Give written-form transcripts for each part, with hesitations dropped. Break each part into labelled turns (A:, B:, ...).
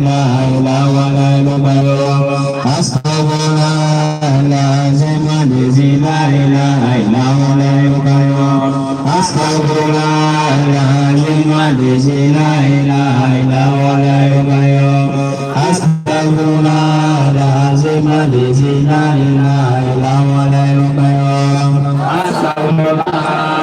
A: La ilaha illallah astaghfirullah lazim lazi la ilaha illallah astaghfirullah lazim lazi la ilaha illallah astaghfirullah lazim lazi la ilaha illallah astaghfirullah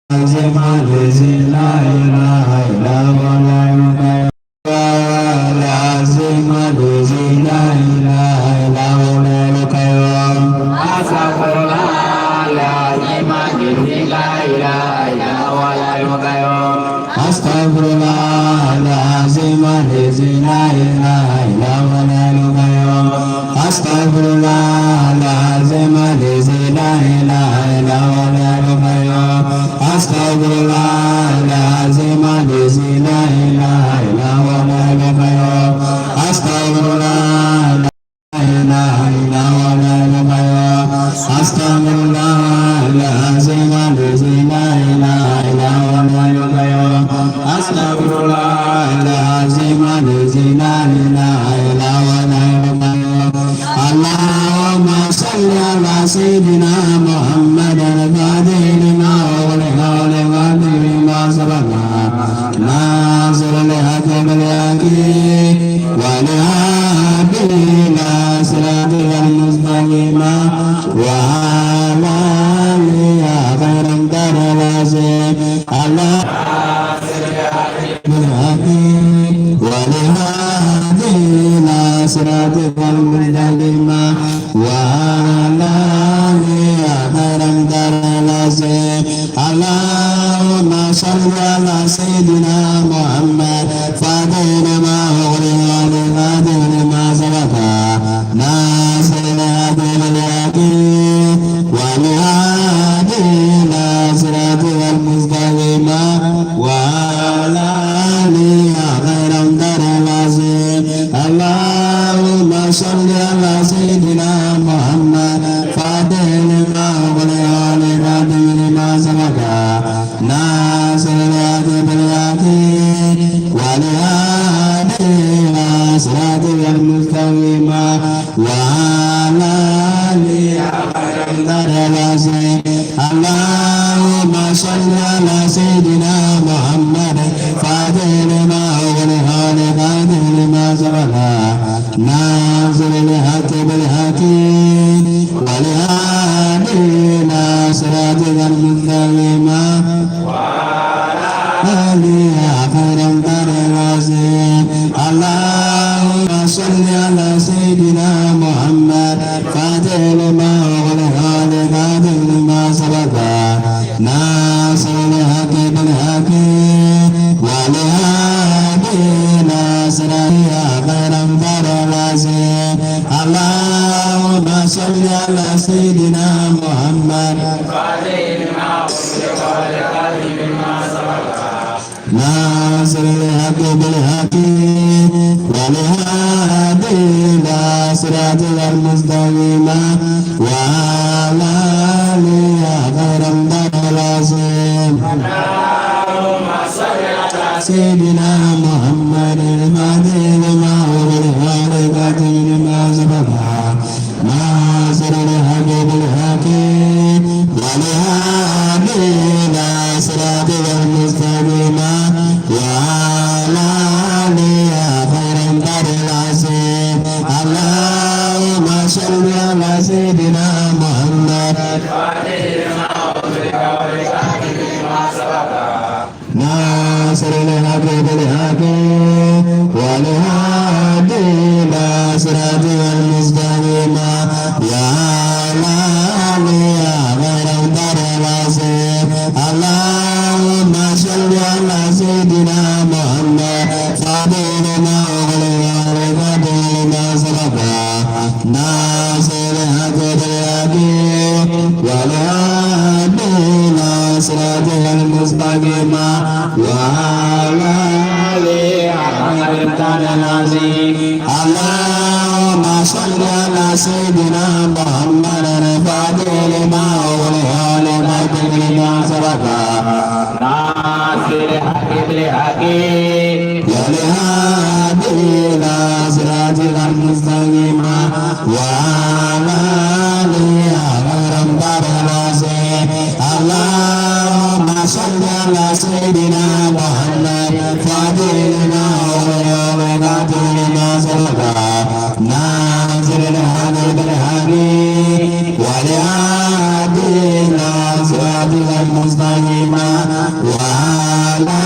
A: lazim lazi la ilaha illallah astaghfirullah
B: Allahumma salli ala sayyidina Muhammadin al-fatih lima
A: lima sabaka nasir haki walihadina siratal mustaqim wa ala alihi Allahumma salli ala sayyidina Muhammad fadilna wa qatilna sabaka nasir haki walihadina siratal mustaqim wa ala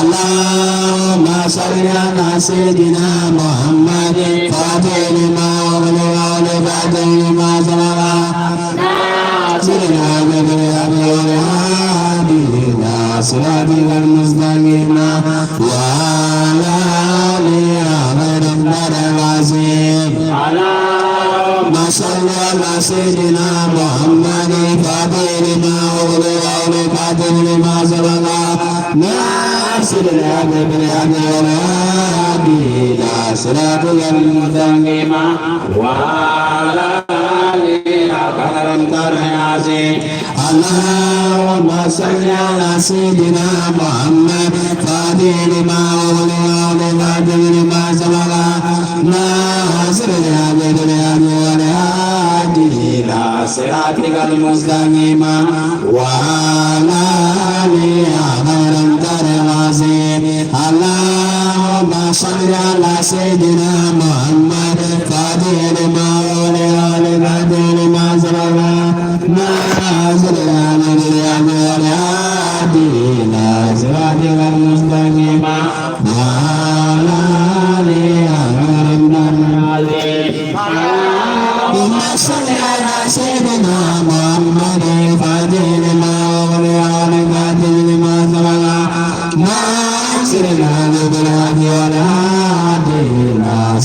A: Allahumma salli ala sayyidina Muhammad fadil ma wa qatil lima sabaka nasir al-hadi wa lihadina siratal mustaqim wa ala Allahumma salli ala sayyidina Muhammad fadil ma Sayyidina Muhammad fadilna wa la qatil ma sabaka nasrina Sayyidina Muhammad fadilna Allahumma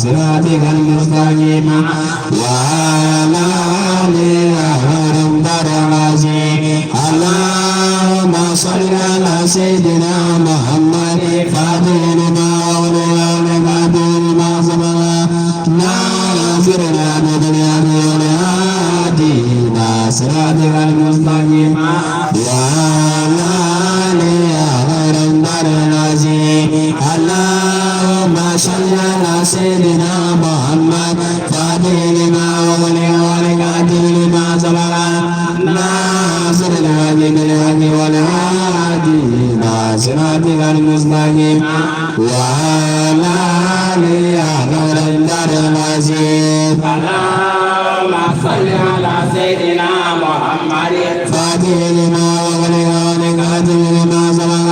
A: صراطك المستقيم وعلى آله اللهم صل على سيدنا محمد فاتح لما أغلق ما سبق ناصر الهدى والهادينا صراطك المستقيم وعلى آله اللهم صل على سيدنا محمد فاتح لما أغلق ما سبق ناصر الهدى والهادينا صراطك المستقيم وعلى اللهم صل على سيدنا محمد فاتح لما أغلق ما سبق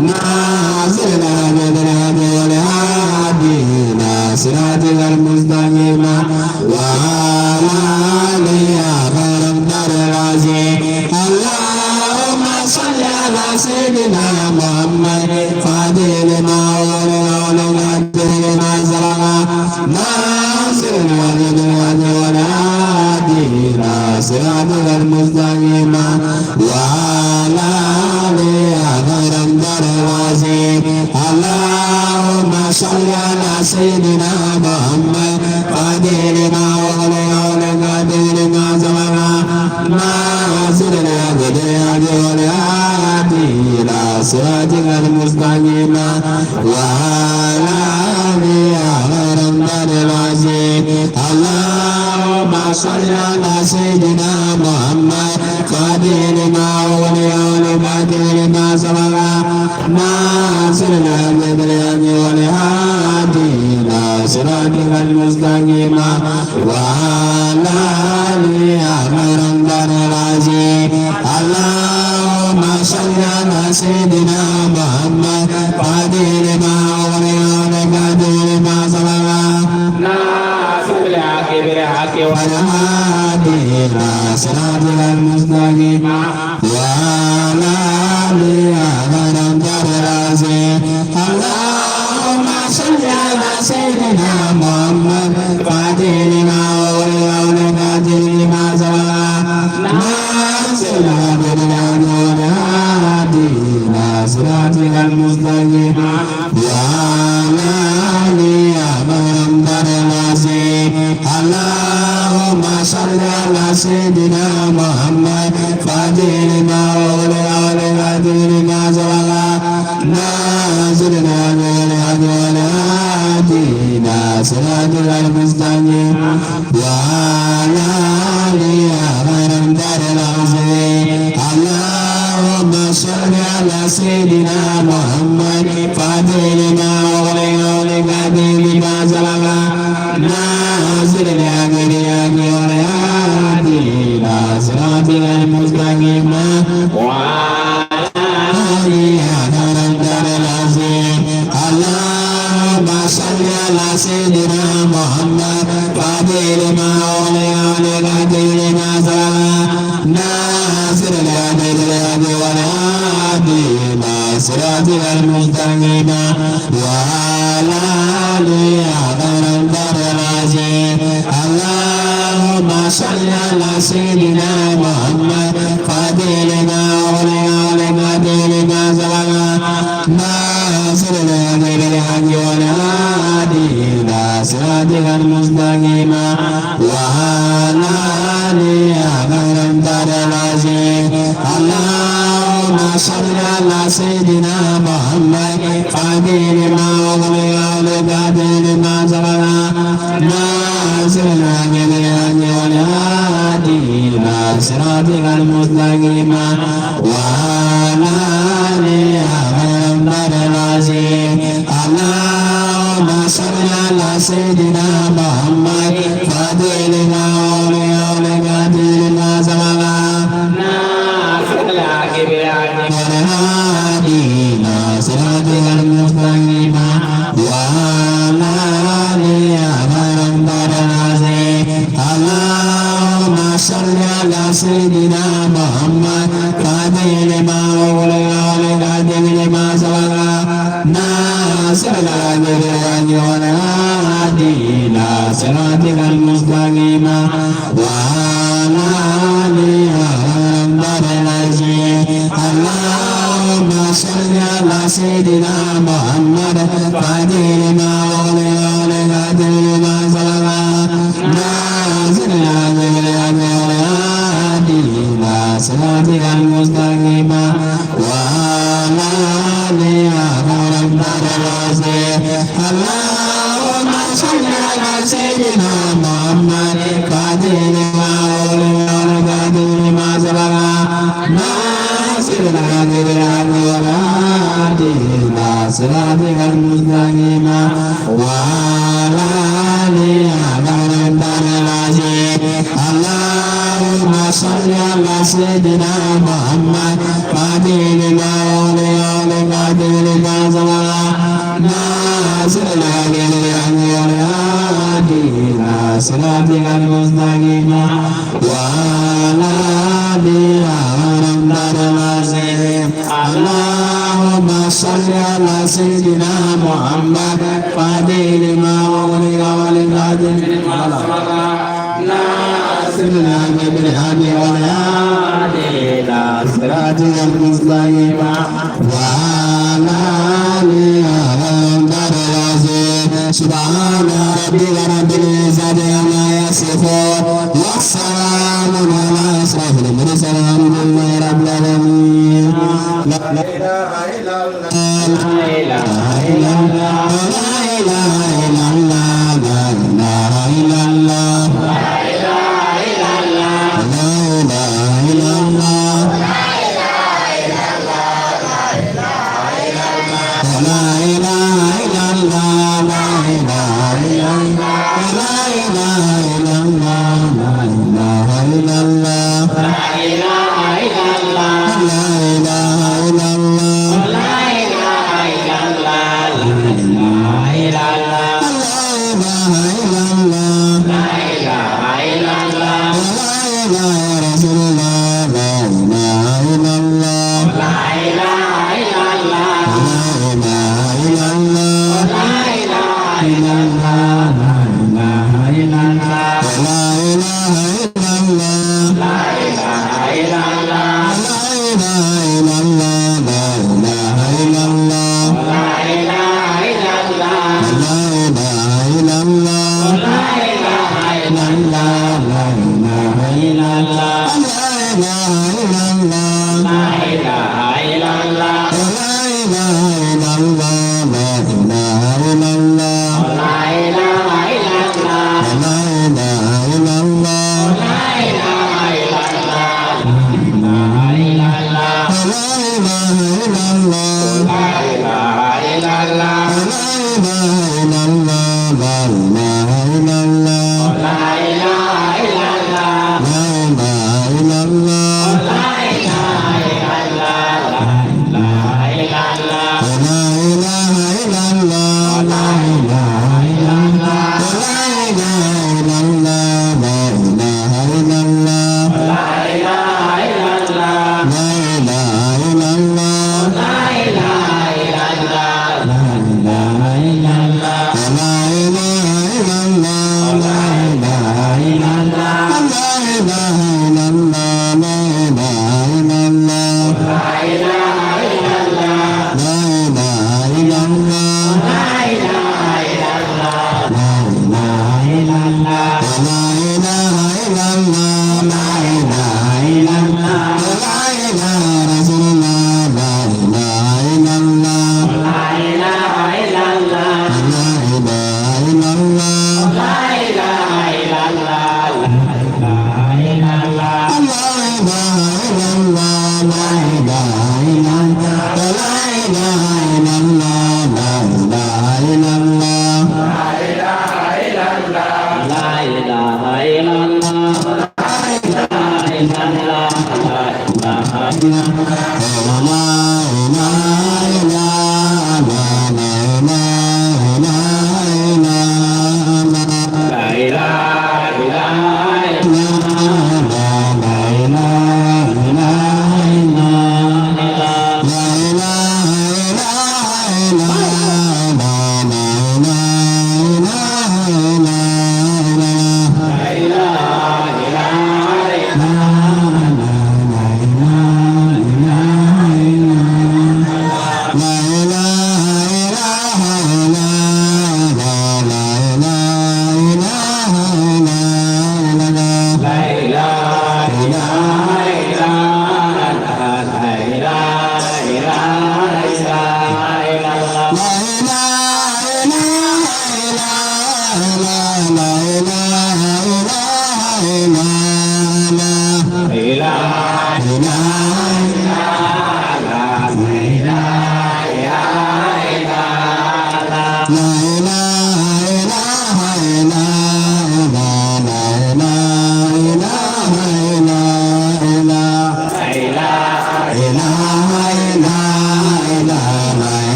A: ناصر الهدى والهادينا صراطك المستقيم وعلى اللهم صل على سيدنا محمد فاتح لما أغلق ما سبق ناصر الهدى والهادينا صراطك المستقيم وعلى اللهم صل على سيدنا محمد فاتح لما أغلق ما سبق ناصر الهدى والهادينا صراطك المستقيم وعلى اللهم صل على سيدنا محمد فاتح لما أغلق ما سبق ناصر الهدى والهادينا صراطك المستقيم وعلى اللهم صل على سيدنا محمد فاتح لما أغلق ما سبق ناصر الحق والهادينا صراطك المستقيم وعلى اللهم صل على سيدنا محمد فاتح لما أغلق ما سبق ناصر الهدى والهادينا صراطك المستقيم وعلى اللهم صل على سيدنا محمد فاتح لما أغلق ما سبق ناصر الهدى والهادينا صراطك المستقيم وعلى اللهم صل على سيدنا محمد فاتح لما أغلق ما سبق ناصر الهدى والهادينا صراطك المستقيم اللهم صل على سيدنا محمد فاتح لما أغلق ما سبق ناصر الهدى والهادينا صراطك المستقيم وعلى اللهم صل على سيدنا محمد فاتح لما أغلق ما سبق ناصر الهدى والهادينا صراطك المستقيم وعلى اللهم صل على سيدنا محمد فاتح لما أغلق ما سبق ناصر الهدى والهادينا صراطك المستقيم وعلى اللهم صل على سيدنا محمد فاتح لما أغلق ما سبق ناصر الهدى والهادينا صراطك المستقيم وعلى اللهم صل على سيدنا محمد فاتح لما أغلق ما سبق ناصر الهدى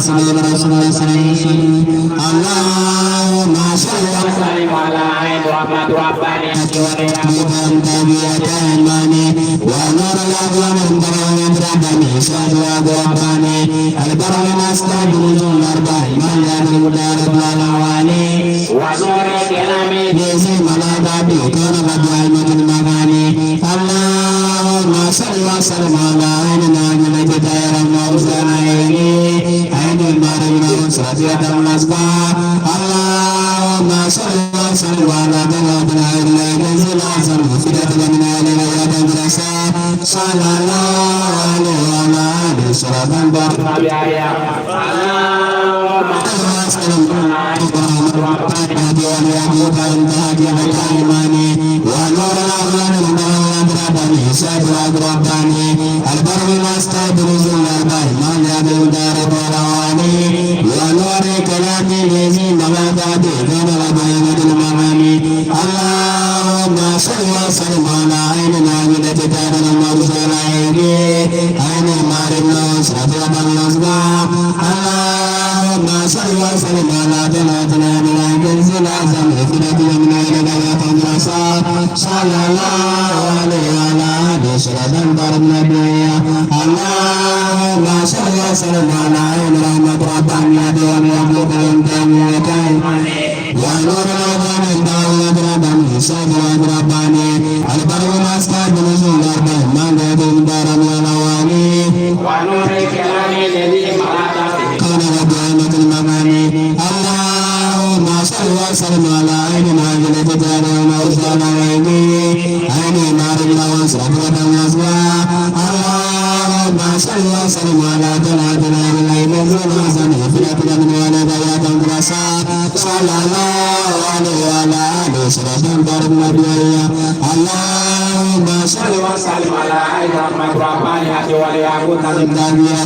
A: سيدنا رسول الله صلى الله عليه وسلم اللهم صل وسلم على عين رحمة ربانية وليعقوب تابعة الماني ونور الأقوام البرام رباني سعد رباني البرم نستقبل الأربع من يد المدار الأواني ونور كلامي جزي ملابي كان بدعمة المغاني اللهم صل وسلم على عيننا من جدار الموزنين عين المريم وسرية المصباح اللهم صل وسلم على بلاد العين جزي العظم وفدة من آلنا يدرسا صلى الله عليه وعلى آله وسلم بركة ونور الأغلال المرام رباني سيد رباني البر نستبرز الأربع من يبي دار الرواني ونور كلامي يزيد ما بعد كان رباني المغاني اللهم صل وسلم على عيننا من جدار المرسلين عين مارنا سبب الأصباح اللهم صل وسلم على بلادنا من الجنس الأعظم إفراد من إلى تدرسا صلى الله عليه وعلى آله وسلم النبي اللهم صل وسلم على عين رحمة ربانية وليعقوب تابعة ونور الأقوام الدعوة رباني سعد رباني البر مسكن نزول الأربع من يد دار الأواني ونور الكلام الذي كان بدعمة المغاني اللهم صل وسلم على عيننا من جدار الموزنين عين مارنا وسرة الأصباح اللهم صل وسلم على جلالنا من عين الزنازن فرقنا من ولديات الرسا صلى الله عليه وعلى آله وسلم برمجيا اللهم صل وسلم على عين رحمة ربانية وليعقوب تابعة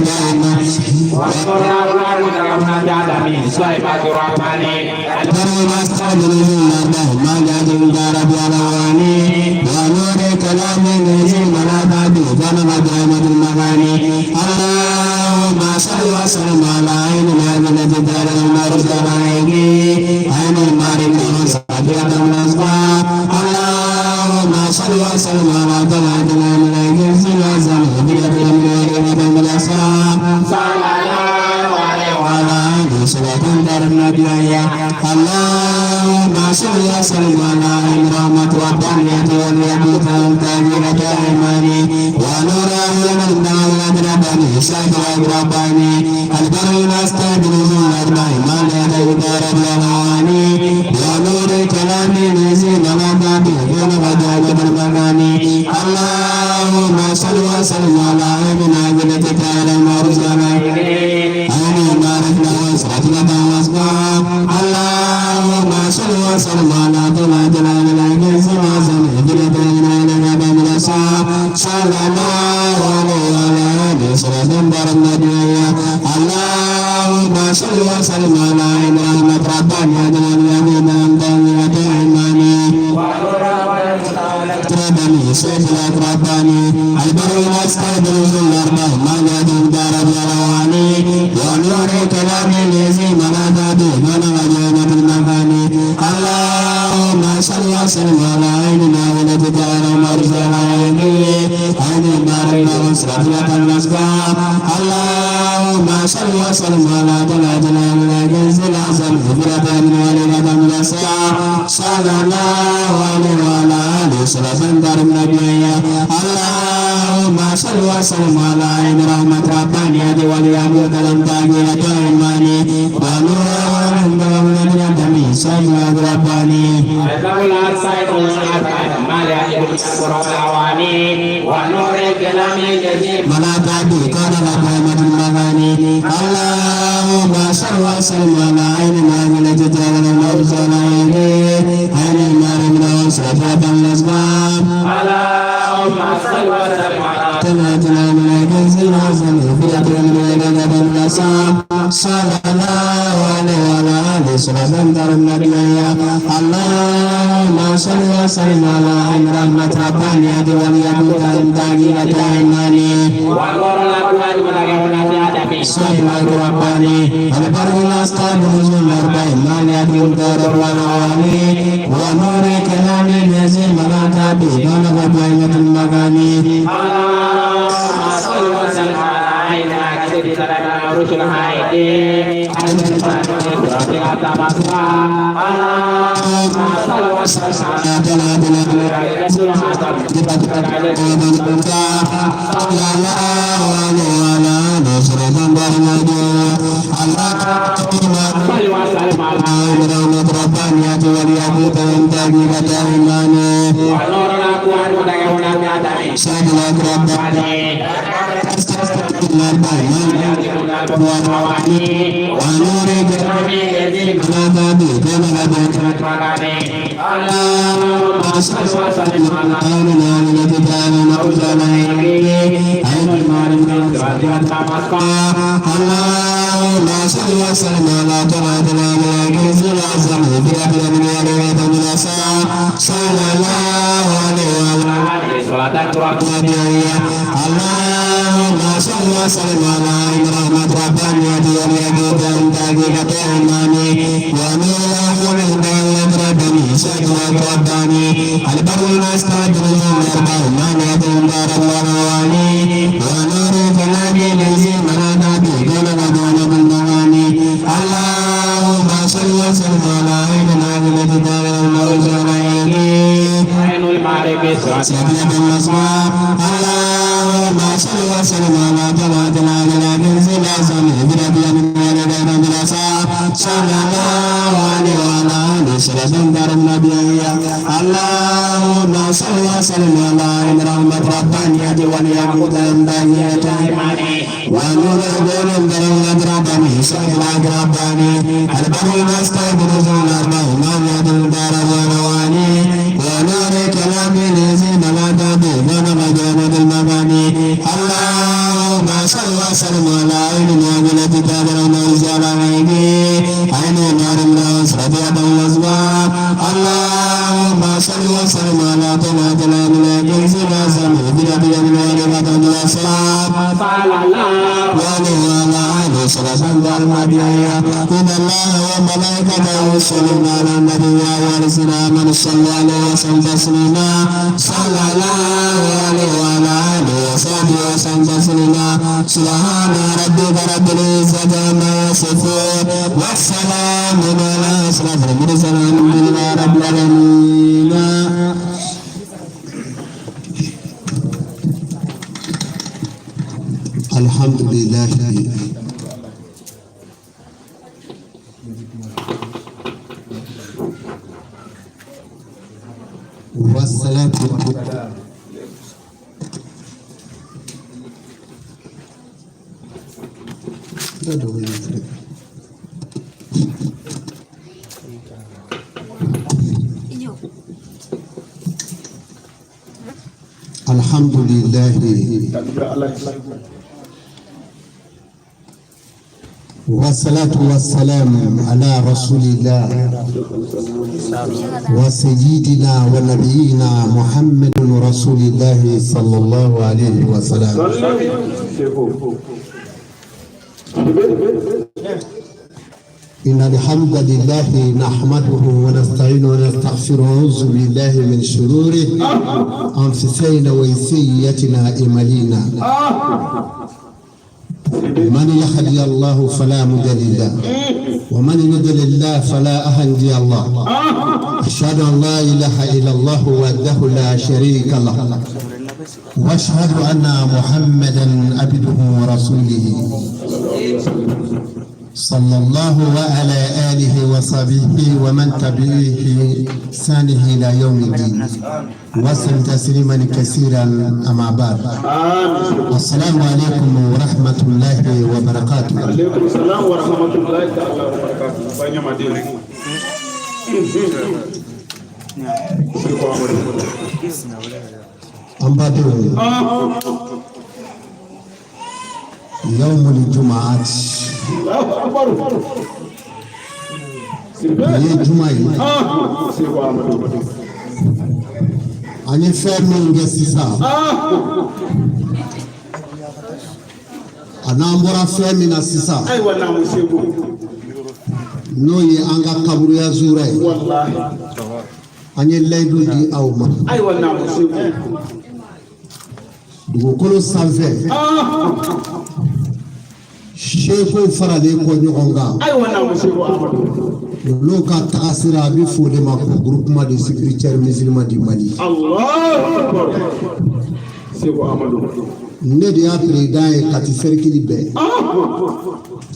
A: ونور الأقوام البرام رباني سعد رباني البر نستقبل الأربع من يد المدار الأواني ونور كلامي يزيد ما بعد كان بدعمة المغاني اللهم صل وسلم على عيننا من جدار المرسلين عين المارم وسعدية الأصباح اللهم صل وسلم على بلادنا من الجنس الأعظم إفراد من الأصحاب صلى الله عليه وعلى آله وسلم النبي اللهم صل وسلم على عين رحمة ربانية وليعقوب تابعة الماني ونور أهل الدعوة رباني سعد رباني البر نستبرز الأربع من يدي دار الأواني ونور كلام يزيد ما بعد كان بدعمة المغاني اللهم صل وسلم على عيننا من جدار المرسلين عين مارنا وسرة الأصباح اللهم صل وسلم على بلادنا من الجنس الأعظم إفراد من الأصحاب صلى الله عليه وعلى آله وسلم النبي اللهم صل وسلم على عين رحمة ربانية وليعقوب تابعة الماني رباني سيد رباني البر نستقبل الأربع من يد دار الأواني ونور كلامي يزيد ما بعد كان بدعمة المغاني اللهم صل وسلم على عيننا من جدار المرسلين عين المارنا وسرة الأصباح اللهم صل وسلم على بلادنا من الجنس الأعظم إفراد من ولدة من الأصحاب صلى الله عليه وعلى آله وسلم النبي اللهم صل وسلم على عين رحمة ربانية وليعقوب تابعة الماني ونور من يدمي سعد رباني ونور الكلام الجديد ملابي كان بدعمة المغاني اللهم صل وسلم على عيننا من جدار المرسلين عين المارم وسرة الأصباح اللهم صل وسلم على تماتنا من الجنس الأعظم إفراد من الأصحاب صلى الله عليه وعلى آله وسلم النبي اللهم صل وسلم على عين رحمة ربانية وليعقوب تابعة الماني ونور الأقوام البرام صلوات رباني البر الأسقام رجل الأربعين ما يدري الدار والعوالي ونور كلام الذي ملك به بلغ بينة المغاني صلى وسلم على سيدنا رسول هايدي صلى وسلم
B: الحمد لله والصلاة والسلام الحمد لله والصلاة والسلام على رسول الله وسيدنا ونبينا محمد رسول الله صلى الله عليه وسلم. إن الحمد لله نحمده ونستعينه ونستغفره ونعوذ بالله من شرور أنفسنا وسيئات أعمالنا. من يهدي الله فلا مضل له ومن يضلل الله فلا هادي له. أشهد أن لا إله إلا الله وحده لا شريك له وأشهد أن محمدا عبده ورسوله صلى الله وعلى آله وصحبه ومن تبعه بإحسانه إلى يوم الدين وسلم تسليما كثيرا. أما بعد، السلام عليكم ورحمة الله وبركاته.
C: عليكم السلام ورحمة الله تعالى وبركاته. Banyak madiri.
B: أمبادو يوم الجمعة ye juma yi ani fɛn min kɛ sisan an'an bɔra fɛn min na sisan
C: ayiwa naamu segu
B: n'o ye an ka kaburuya zura ye
C: wallahi
B: an ye layidu di aw ma
C: ayiwa naamu segu
B: dugukolo sanfɛ sekow faralen kɔ ɲɔgɔn kan
C: ayiwa naamu segu amadu
B: olu ka tagasira a bɛ fɔ de ma ko groupement de sécuritaires musulmans du Mali
C: Allahu akbar segu amadu
B: ne de y'a président ye kati cercle bɛɛ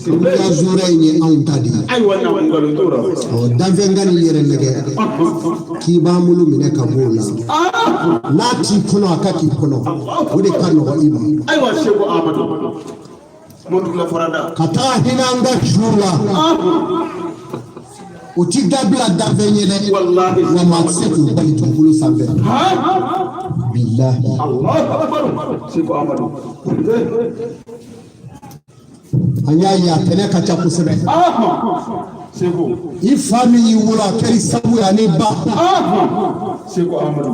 B: kaburuya zura in ye anw ta de ye
C: ayiwa naamu ngalon tora
B: danfɛngani yɛrɛ nɛgɛ k'i b'an bolo minɛ ka bɔ o la n'a t'i kɔnɔ a ka k'i kɔnɔ o de ka nɔgɔ i ma
C: ayiwa segu amadu mɔdula farada
B: ka taga hinɛ an ka jour la o ti dabila danfɛn ye dɛ
C: wallahi
B: wa maa tɛ se k'o bali dugukolo sanfɛ bilahi
C: Allahu akbar segu amadu
B: an y'a ye a tɛnɛ ka ca kosɛbɛ
C: segu
B: i fa min y'i wolo a kɛra sabu ye ani ba
C: segu amadu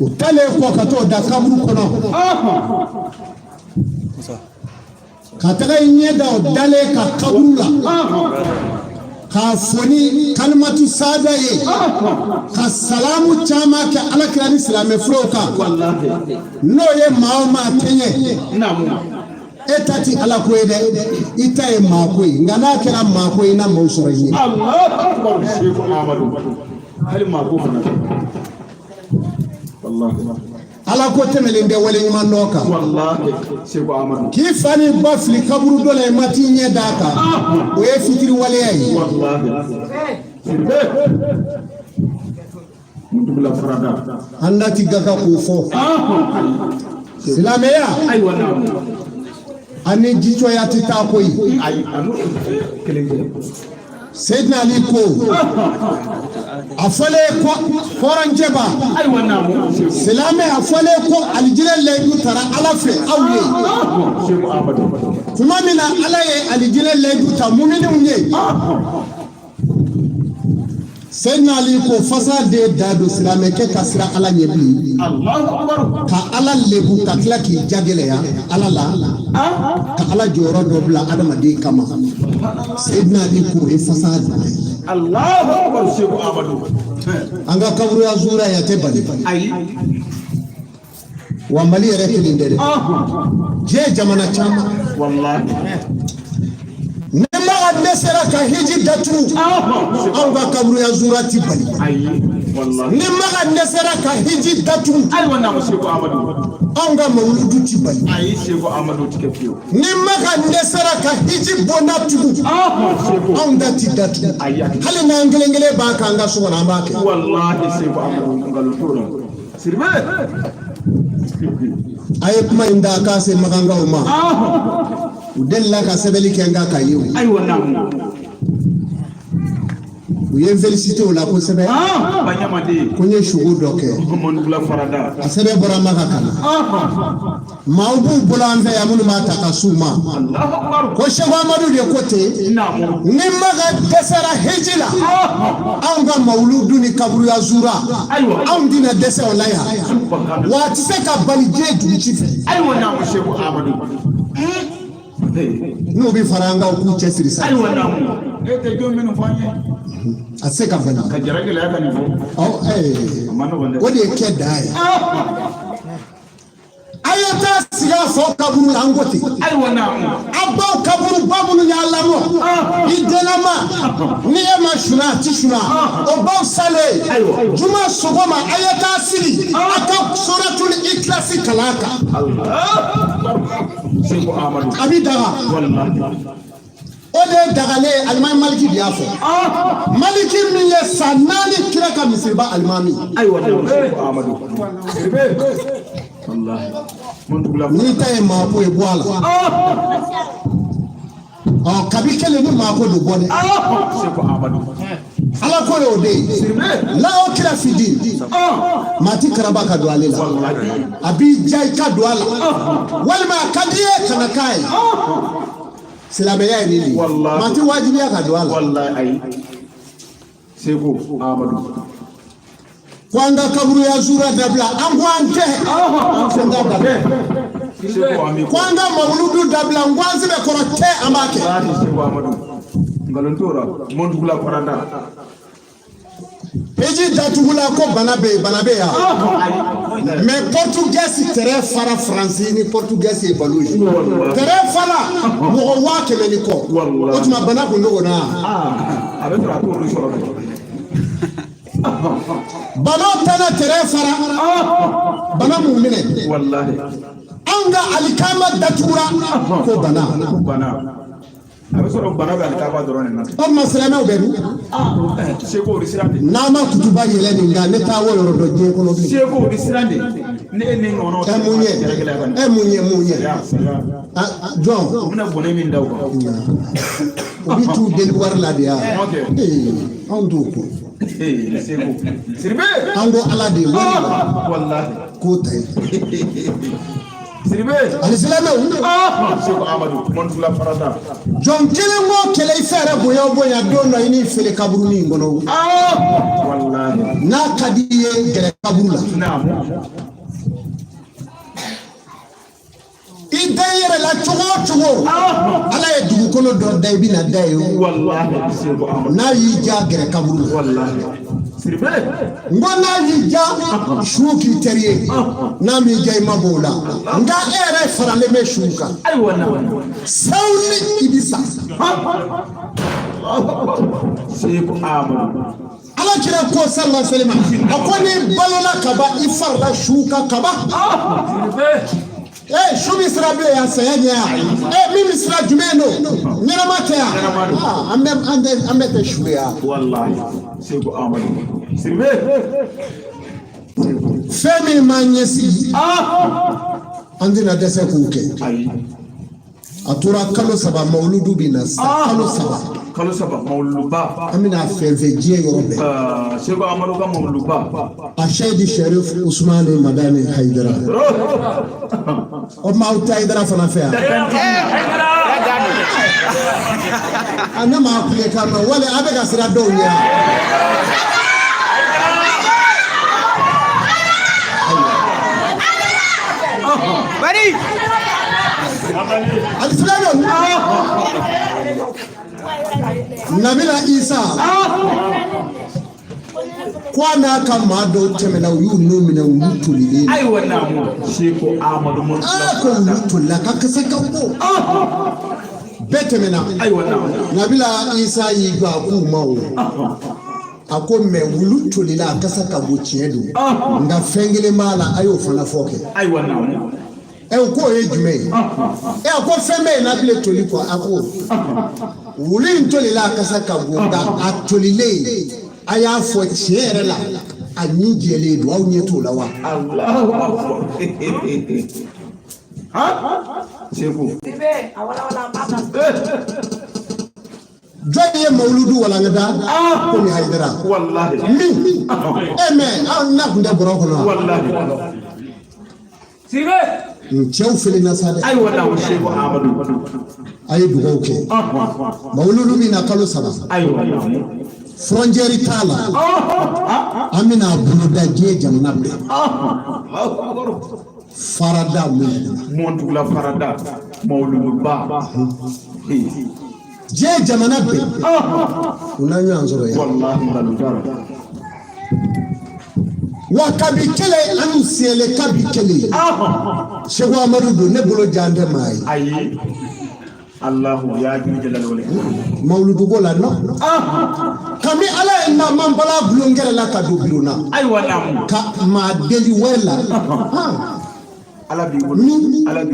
B: o talen kɔ ka t'o da kaburu kɔnɔ ka taga i ɲɛ da o dalen ka kaburu la k'a fɔ ni kalimatu saada ye ka salamu caman kɛ alakira ni silamɛ filaw kan n'o ye maa o maa kɛɲɛ
C: naamu
B: e ta ti ala ko ye dɛ i ta ye maa ko ye nka n'a kɛra maa ko ye i na maaw sɔrɔ i ye
C: Allahu akbar segu amadu hali maa ko fana wallahi
B: ala ko tɛmɛlen tɛ wale ɲuman dɔ kan
C: wallahi segu amadu
B: k'i fa ni ba fili kaburu dɔ la i ma t'i ɲɛ d'a kan o ye fitiri waleya ye
C: wallahi sirbe mɔdula farada
B: an da ti gaga k'o fɔ silamɛya
C: ayiwa naamu
B: ani jijɔya ti taa koyi
C: ayi anu kelen kelen
B: Seydina Ali ko a fɔlen ko hɔrɔnjɛba
C: ayiwa naamu
B: silamɛ a fɔlen ko alijinɛ layidu taara ala fɛ aw ye
C: segu amadu
B: tuma min na ala ye alijinɛ layidu ta muminɛw ye Seydina Ali ko fasa de da don silamɛkɛ ka sira ala ɲɛ bilen
C: Allahu akbar
B: ka ala lebu ka tila k'i jagɛlɛya ala la ka ala jɔyɔrɔ dɔ bila adamaden kama Seydina Ali ko o ye fasa da ye
C: Allahu akbar segu amadu
B: an ka kaburuya zura ya tɛ bali
C: ayi
B: wa Mali yɛrɛ kelen tɛ dɛ diɲɛ jamana caman
C: wallahi
B: ne ma dɛsɛra ka hiji datugu anw ka kaburuya zura ti bali
C: ayi wallahi
B: ne ma dɛsɛra ka hiji datugu
C: ayiwa naamu segu amadu
B: anw ka mawuludu ti bali
C: ayi segu amadu tigɛ fiyewu
B: ne ma dɛsɛra ka hiji bonda tugu anw da ti datugu
C: ayi
B: hali n'an kelen kelen b'a kan an ka so kɔnɔ an b'a kɛ
C: wallahi segu amadu ngalon tora sirbe
B: a ye kuma in da k'a se magankaw ma u delila ka sɛbɛnni kɛ n ka ka ye o
C: ayiwa naamu
B: u ye n félicité o la kosɛbɛ
C: baɲamaden
B: ko n ye sugo dɔ kɛ
C: mɔdula farada
B: a sɛbɛn bɔra Maka ka na maaw b'u bolo an fɛ yan minnu b'a ta ka s'u ma
C: Allahu akbar
B: ko Seku Amadu de ko ten
C: naamu
B: ni Maka dɛsɛra hiji la anw ka mawuludu ni kaburuya zura anw tɛna dɛsɛ o la yan wa a tɛ se ka bali diɲɛ dugu ci fɛ
C: ayiwa naamu segu amadu
B: n'u bɛ fara an kan u k'u cɛsiri sa
C: ayiwa naamu e tɛ jɔn minnu fɔ an ye
B: a tɛ se ka bali
C: ka jara gɛlɛya ka nin fɔ a ma nɔgɔn dɛ
B: o de ye kɛ da ye a ye taa sigi a fɔ kaburu la an ko ten
C: ayiwa naamu
B: a baw kaburu ba minnu y'a lamɔ i denama ni e ma suna a ti suna o baw salen juma sɔgɔma a ye taa sigi a ka suratul ikilasi kalan kan
C: segu amadu
B: a bi daga
C: wallahi
B: o de ye dagalen alimami maliki de y'a fɔ maliki min ye san 4 kira ka misiriba alimami
C: ayiwa naamu segu amadu sirbe wallahi mɔdula
B: n'i ta ye maako ye bɔ a la kabi kelen ni maako do bɔ dɛ
C: segu amadu
B: ala ko y'o de ye
C: sirbe
B: n'aw kira fidi maa ti karaba ka don ale la a b'i ja i ka don a la walima a ka di ye kana k'a ye silamɛya ye nin de ye maa ti wajibiya ka don a la
C: wallahi ayi segu amadu
B: ko an ka kaburuya zura dabila an ko an tɛ an fɛn ka dabila kwanga mauludu dabla ngwanzi be korote amake
C: Seko Amadou ngalontora mondugula paranda
B: eji datugula ko banabe ya mais portugais tere fara français ni portugais e baluji tere fara mo wa kele ko o tuma bana ko ndo na
C: abe tra ko ru soro
B: bana tana tere fara bana mu'mine
C: wallahi
B: anga alikama datugura ko bana
C: abe soro bana ba ka ba drone na
B: o maslama o beru
C: Seko risirande
B: nama kutuba yele ni nga ne ta wo yoro do je ko no bi
C: Seko risirande ne ngono
B: munye John
C: muna bone min daw ko
B: obi tu del war la dia on do ko
C: Seko sirbe
B: ango ala de
C: wallahi
B: ko tay
C: sirbe
B: alislama
C: Seko Amadou mondugula paranda
B: John kelengo kele ifere boya dono ini fele kaburu ni ngono
C: wallahi
B: na kadiye gere kaburu la
C: naam
B: idayere la chogo ala ye dugu kono do day bi na day
C: wallahi Seko Amadou
B: na yi ja gere kaburu la
C: wallahi sirbe
B: ngona yi ja shuki teriye na mi jay mabola nga ere farale me shuka
C: ay wana
B: sawni ibisa
C: Seko Amadou
B: ala kira ko sallallahu alaihi wasallam akoni balola kaba ifarla shuka kaba
C: sirbe
B: shumi sirabe ya sayanya mimi sira jumeno nina matea ambe te shuya
C: wallahi Seko Amadou sirbe
B: femi manyesi andina dese kuke
C: ay
B: atura kalo saba mauludu binasa
C: kalo saba mauluba
B: amina fevejie yorobe
C: Seko Amadou ka mauluba
B: ashedi sharif usman madani haidara o mauta haidara fana fea ana ma kule kama wale abega sira donya
D: Bari
B: alislamo nabila isa kwana kama do temela yunu mina ulutulile
C: ay wana mo Seko Amadou mo
B: ko ulutula kakaseka ko betemena
C: ay wana
B: nabila isa yiba kumawo ako me ulutulila akasaka buchiedu nga fengele mala ayo fana foke
C: ay wana mo
B: ko ejume ko feme na bile toliko ako wuli ntolila akasaka gonga atolile aya fo chiere la anyijele do awunyeto la wa
C: Allahu akbar ha Seko
D: Tibe awala papa
B: joye mauludu wala ngada ko ni haidara
C: wallahi
B: mi na kunde boroko no
C: wallahi sirbe
B: chew fele na sade
C: ay wana mo Seko Amadou
B: ay dugo ke mauludu mi na kalo saba
C: ay wana
B: frontiere tala amina bunuda je jamnabe farada
C: mondugula paranda mauluba
B: je jamnabe unanyo anzoro ya
C: wallahi ngalutara
B: wakabikele anusiele kabikele Seko Amadou ne bolo jande mai
C: ayi Allahu ya jalal wala
B: mauludu gola no kami ala na mambala blongere la kadubiruna
C: ay wana
B: ka ma deli wela
C: ala bi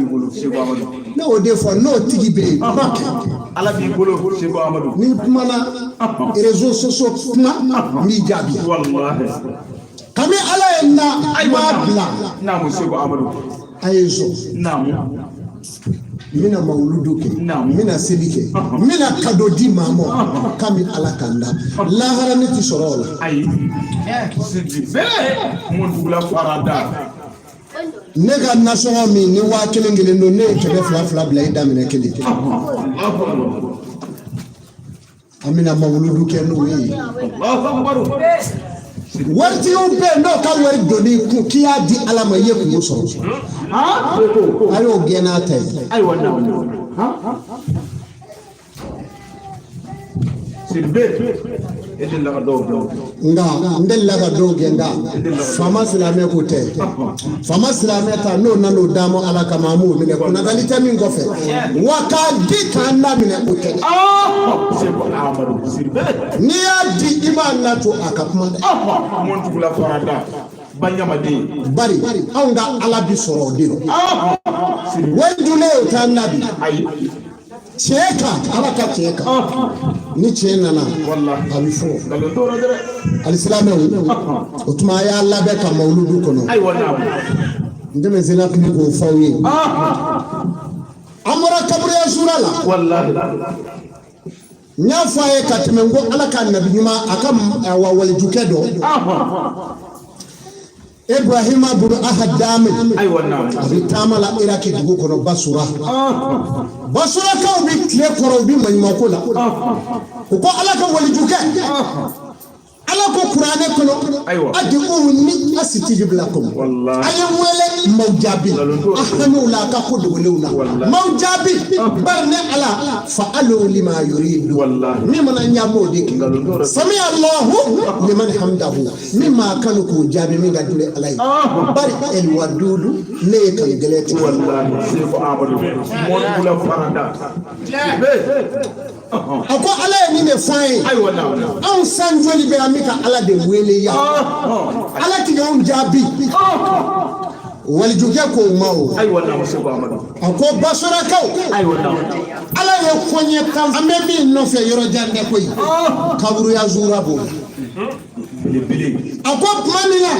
C: bolo Seko Amadou
B: no de fo no tigi be bakke
C: ala bi bolo Seko Amadou
B: ni mana réseaux sociaux kuma mi jabi
C: wallahi
B: kami ala na ma bla
C: na mo Seko Amadou
B: ayeso
C: na mo
B: mina mauludu ke mina selike mina kadodi mamo kami ala kanda lahara ni ti sorola
C: ay sidi be mondugula paranda
B: nega national mi ni wa kelengele no ne kebe fla bla ida mina kele amina mauludu ke no yi
C: Allahu akbar
B: warti o be no ka wari doni ku kiya di alama ye ku so ayo gena tay
C: ay wannan sirbe edin la do
B: nga ndel la do genga fama silame ko te fama silame ta no nano damo ala kamamu mine kuna dalita min go fe wakadi kana mine ko te
C: sirbe amadu sirbe
B: ni adi iman na to akapma
C: mon tugula farada banyama de
B: bari anga ala bi soro diro wendule ta nabi
C: ay
B: cheka ala ka cheka ni chena na
C: wallahi
B: abifo
C: daga doro dere
B: alislame utuma ya Allah be ka mauludu kono
C: ay wannan
B: ndeme zina kini ko fawi amara kabri ya surala
C: wallahi
B: nya faye katimengo ala ka nabi nyuma akam wal jukedo Ibrahim buru ahad damin
C: ay wannan
B: abitamala iraki dugu kono basura basura ka bi tile koro bi manima ko la ko ala ka wal juke ala ko qur'ane kono adi umni asitijib lakum
C: wallahi
B: ayam wele mawjabi ahnu la ka ko duguluna mawjabi barne ala fa'alu lima yuridu
C: wallahi
B: ni mana nyamo diki sami Allahu liman hamdahu mimma kanu ko jabi min gadule alai bari el wadudu ne kan geleti
C: wallahi sirbe amadu mon tugula farada
B: ako ala ni ne fain
C: ay wannan
B: an san joli be amika ala de wele ya ala ti on jabi wal juke ko mawo
C: ay wannan sirbe amadu
B: ako basura kaw
C: ay wannan
B: ala ye konye kan amebi no fe yoro jande koy kaburu ya zura bo
C: bili
B: ako manina